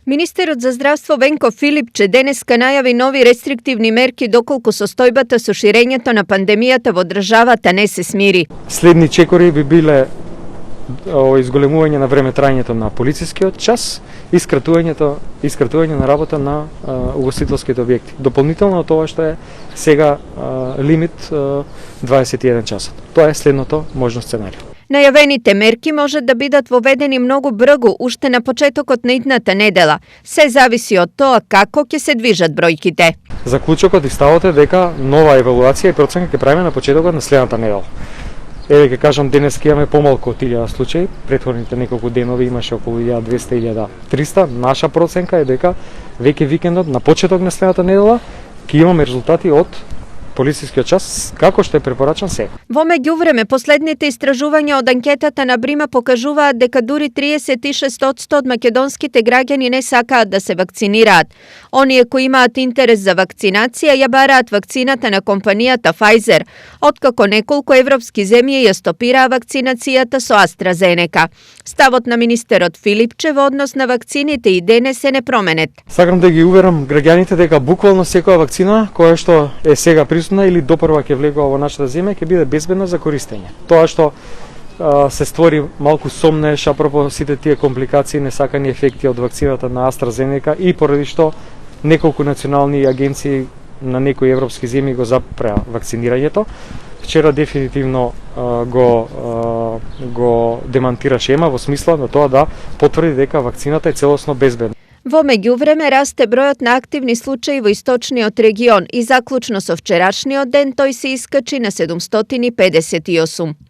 Министерот за здравство Венко Филипче денеска најави нови рестриктивни мерки доколку состојбата со ширењето на пандемијата во државата не се смири. Следни чекори би биле изголемување на време трајањето на полицискиот час и скратување на работа на угостителските објекти. Дополнително тоа што е сега лимит 21 часот. Тоа е следното можно сценарио. Најавените мерки можат да бидат воведени многу брзо уште на почетокот на идната недела. Се зависи од тоа како ќе се движат бројките. Заклучокот и ставот е дека нова евалуација и проценка ќе правиме на почетокот на следната недела. Еве ќе кажам, денес ќе имаме помалку од 1000 случаи, претходните неколку денови имаше околу 1200-1300. Наша проценка е дека веќе викендот на почеток на следната недела ќе имаме резултати од полицискиот час, како што е препорачан сега. Во меѓувреме, последните истражувања од анкетата на Брима покажуваат дека дури 36% од македонските граѓани не сакаат да се вакцинираат. Оние кои имаат интерес за вакцинација ја бараат вакцината на компанијата Pfizer, откако неколку европски земји ја стопираа вакцинацијата со AstraZeneca. Ставот на министерот Филипче во однос на вакцините и денес е непроменет. Сакам да ги уверам граѓаните дека буквално секоја вакцина која што е сега присутна или допрва ќе влегува во нашата земја ќе биде безбедна за користење. Тоа што се створи малку сомнеш апропо сите тие компликации, несакани ефекти од вакцината на AstraZeneca и поради што неколку национални агенции на некои европски земји го запреа вакцинирањето. Вчера дефинитивно го демантираше ЕМА во смисла на тоа да потврди дека вакцината е целосно безбедна. Во меѓувреме расте бројот на активни случаи во источниот регион и заклучно со вчерашниот ден тој се искачи на 758.